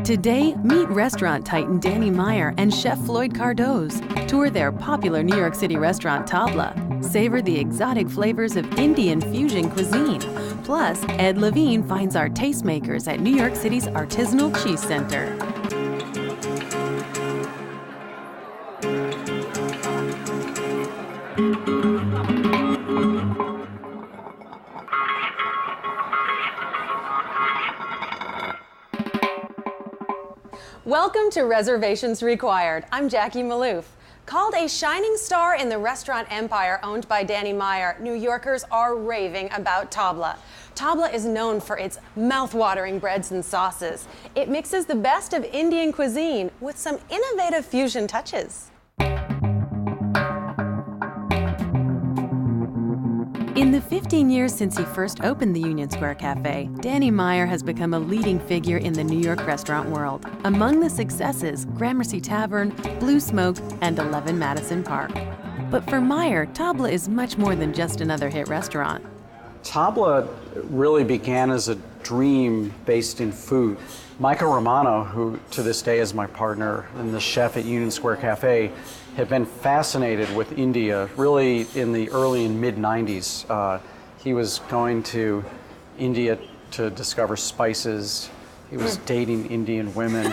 Today, meet restaurant titan Danny Meyer and Chef Floyd Cardoz. Tour their popular New York City restaurant Tabla. Savor the exotic flavors of Indian fusion cuisine. Plus, Ed Levine finds our tastemakers at New York City's Artisanal Cheese Center. Welcome to Reservations Required. I'm Jackie Maloof. Called a shining star in the restaurant empire owned by Danny Meyer, New Yorkers are raving about Tabla. Tabla is known for its mouth-watering breads and sauces. It mixes the best of Indian cuisine with some innovative fusion touches. In the 15 years since he first opened the Union Square Cafe, Danny Meyer has become a leading figure in the New York restaurant world. Among the successes, Gramercy Tavern, Blue Smoke, and 11 Madison Park. But for Meyer, Tabla is much more than just another hit restaurant. Tabla really began as a dream based in food. Michael Romano, who to this day is my partner and the chef at Union Square Cafe, had been fascinated with India really in the early and mid-90s. He was going to India to discover spices. He was dating Indian women.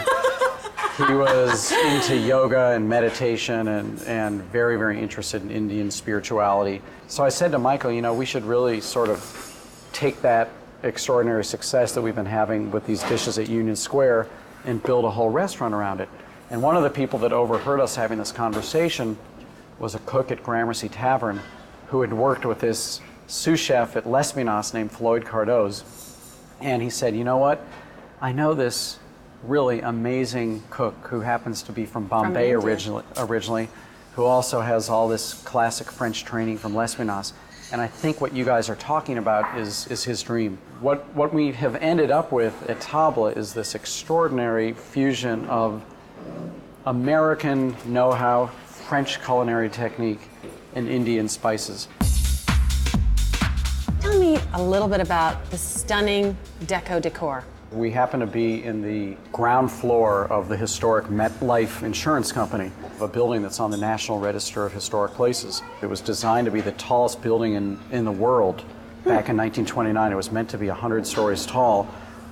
He was into yoga and meditation and very, very interested in Indian spirituality. So I said to Michael, you know, we should really sort of take that extraordinary success that we've been having with these dishes at Union Square and build a whole restaurant around it. And one of the people that overheard us having this conversation was a cook at Gramercy Tavern who had worked with this sous chef at Les Minas named Floyd Cardoz. And he said, you know what? I know this really amazing cook who happens to be from Bombay originally, who also has all this classic French training from Les Minas. And I think what you guys are talking about is his dream. What we have ended up with at Tabla is this extraordinary fusion of American know-how, French culinary technique, and Indian spices. Tell me a little bit about the stunning deco decor. We happen to be in the ground floor of the historic MetLife Insurance Company, a building that's on the National Register of Historic Places. It was designed to be the tallest building in the world. Back in 1929, it was meant to be 100 stories tall.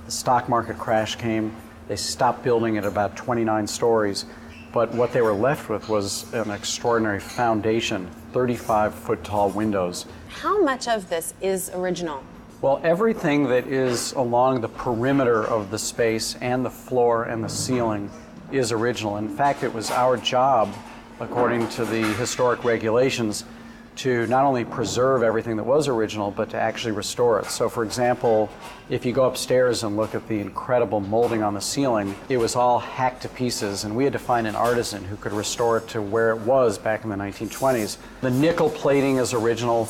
The stock market crash came. They stopped building at about 29 stories, but what they were left with was an extraordinary foundation, 35-foot tall windows. How much of this is original? Well, everything that is along the perimeter of the space and the floor and the ceiling is original. In fact, it was our job, according to the historic regulations, to not only preserve everything that was original, but to actually restore it. So for example, if you go upstairs and look at the incredible molding on the ceiling, it was all hacked to pieces, and we had to find an artisan who could restore it to where it was back in the 1920s. The nickel plating is original,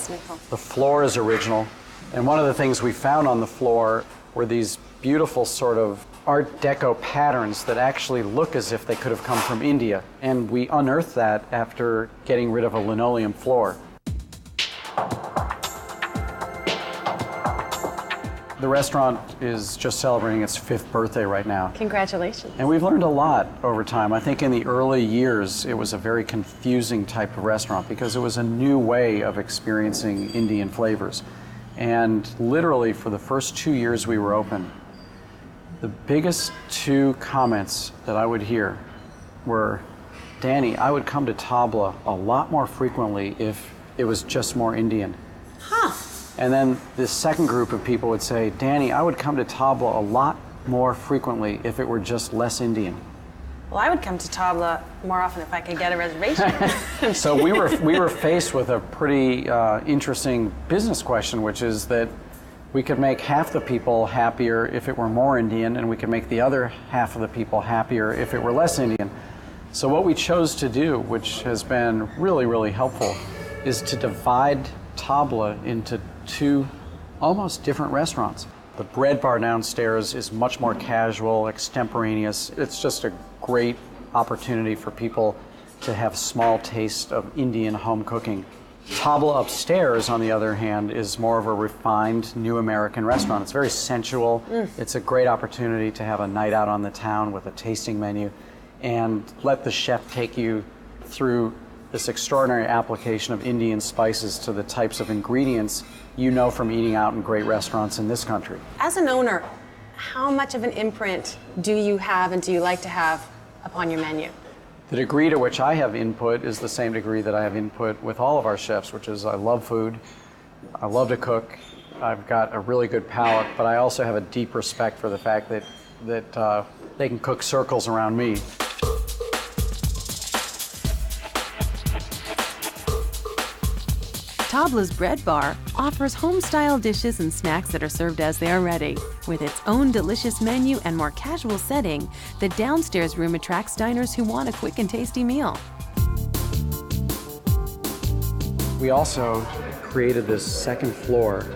the floor is original, and one of the things we found on the floor were these beautiful sort of Art Deco patterns that actually look as if they could have come from India, and we unearthed that after getting rid of a linoleum floor. The restaurant is just celebrating its 5th birthday right now. Congratulations. And we've learned a lot over time. I think in the early years, it was a very confusing type of restaurant because it was a new way of experiencing Indian flavors. And literally for the first 2 years we were open, the biggest 2 comments that I would hear were, Danny, I would come to Tabla a lot more frequently if it was just more Indian. Huh. And then the second group of people would say, Danny, I would come to Tabla a lot more frequently if it were just less Indian. Well, I would come to Tabla more often if I could get a reservation. So we were faced with a pretty interesting business question, which is that we could make half the people happier if it were more Indian, and we could make the other half of the people happier if it were less Indian. So what we chose to do, which has been really, really helpful, is to divide Tabla into 2 almost different restaurants. The bread bar downstairs is much more casual, extemporaneous. It's just a great opportunity for people to have small taste of Indian home cooking. Tabla upstairs, on the other hand, is more of a refined new American restaurant. It's very sensual. It's a great opportunity to have a night out on the town with a tasting menu and let the chef take you through this extraordinary application of Indian spices to the types of ingredients you know from eating out in great restaurants in this country. As an owner, how much of an imprint do you have and do you like to have upon your menu? The degree to which I have input is the same degree that I have input with all of our chefs, which is I love food, I love to cook, I've got a really good palate, but I also have a deep respect for the fact that they can cook circles around me. Tabla's Bread Bar offers home-style dishes and snacks that are served as they are ready. With its own delicious menu and more casual setting, the downstairs room attracts diners who want a quick and tasty meal. We also created this second floor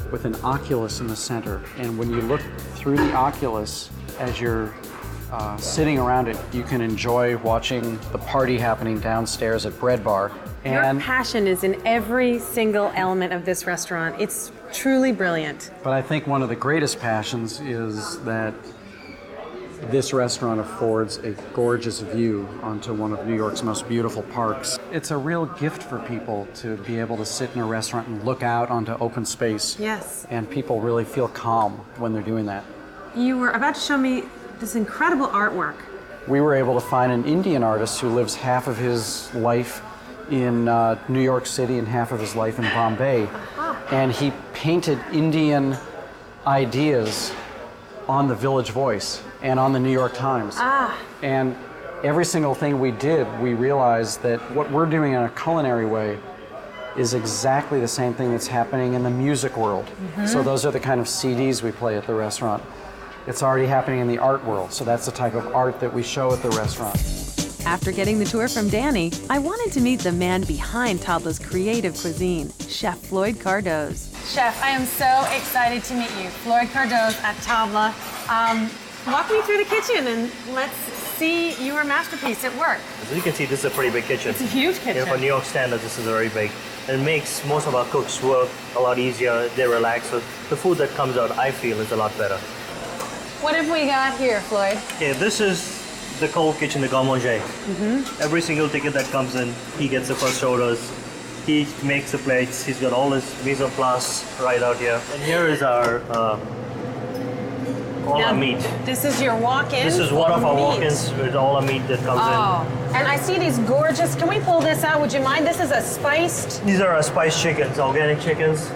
with an oculus in the center, and when you look through the oculus as you're sitting around it, you can enjoy watching the party happening downstairs at Bread Bar. Your passion is in every single element of this restaurant. It's truly brilliant. But I think one of the greatest passions is that this restaurant affords a gorgeous view onto one of New York's most beautiful parks. It's a real gift for people to be able to sit in a restaurant and look out onto open space. Yes. And people really feel calm when they're doing that. You were about to show me this incredible artwork. We were able to find an Indian artist who lives half of his life in New York City and half of his life in Bombay. And he painted Indian ideas on the Village Voice and on the New York Times. And every single thing we did, we realized that what we're doing in a culinary way is exactly the same thing that's happening in the music world. So those are the kind of CDs we play at the restaurant. It's already happening in the art world, so that's the type of art that we show at the restaurant. After getting the tour from Danny, I wanted to meet the man behind Tabla's creative cuisine, Chef Floyd Cardoz. Chef, I am so excited to meet you. Floyd Cardoz at Tabla. Walk me through the kitchen and let's see your masterpiece at work. As you can see, this is a pretty big kitchen. It's a huge kitchen. For New York standards, this is very big. And it makes most of our cooks work a lot easier. They relax. So the food that comes out, I feel, is a lot better. What have we got here, Floyd? Okay, this is the cold kitchen, the garde manger. Every single ticket that comes in, he gets the first orders. He makes the plates. He's got all his mise en place right out here. And here is our all our meat. This is your walk-in. This is one of our walk-ins with all our meat that comes in. And I see these gorgeous. Can we pull this out? Would you mind? This is a spiced. These are our spiced chickens, organic chickens.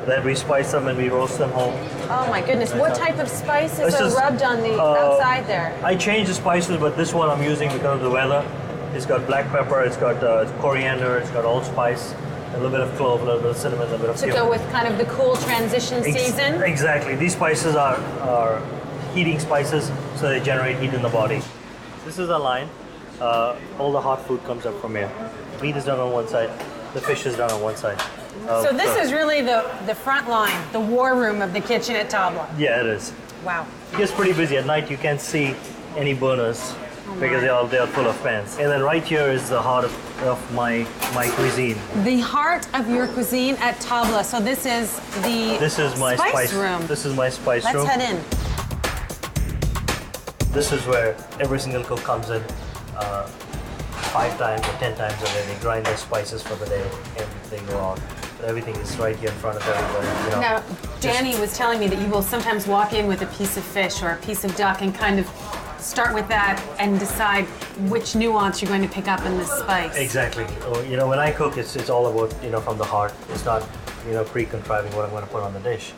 Then we spice them and we roast them home. Oh my goodness! What type of spices are just, rubbed on the outside there? I changed the spices, but this one I'm using because of the weather. It's got black pepper, it's got coriander, it's got allspice, a little bit of clove, a little bit of cinnamon, a little bit of cumin. To go with kind of the cool transition season? Exactly. These spices are heating spices, so they generate heat in the body. This is our line. All the hot food comes up from here. Meat is done on one side, the fish is done on one side. So this is really the front line, the war room of the kitchen at Tabla. Yeah, it is. Wow. It gets pretty busy at night. You can't see any burners because they're full of pans. And then right here is the heart of my cuisine. The heart of your cuisine at Tabla. So this is my spice room. This is my spice room. Let's head in. This is where every single cook comes in 5 times or 10 times a day. They grind their spices for the day and they go out. Everything is right here in front of everybody. You know. Now, Danny was telling me that you will sometimes walk in with a piece of fish or a piece of duck and kind of start with that and decide which nuance you're going to pick up in this spice. Exactly. You know, when I cook, it's all about, from the heart. It's not, pre-contriving what I'm going to put on the dish.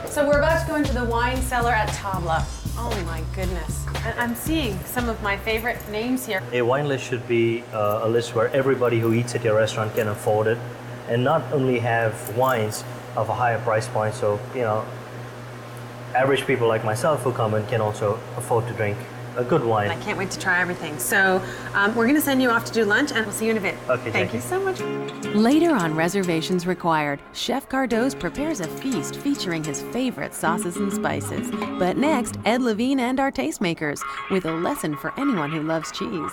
So we're about to go into the wine cellar at Tabla. Oh my goodness. I'm seeing some of my favorite names here. A wine list should be a list where everybody who eats at your restaurant can afford it. And not only have wines of a higher price point, so, average people like myself who come in can also afford to drink a good wine. I can't wait to try everything. So we're going to send you off to do lunch, and we'll see you in a bit. Okay, Thank you so much. Later on Reservations Required, Chef Cardoz prepares a feast featuring his favorite sauces and spices. But next, Ed Levine and our tastemakers with a lesson for anyone who loves cheese.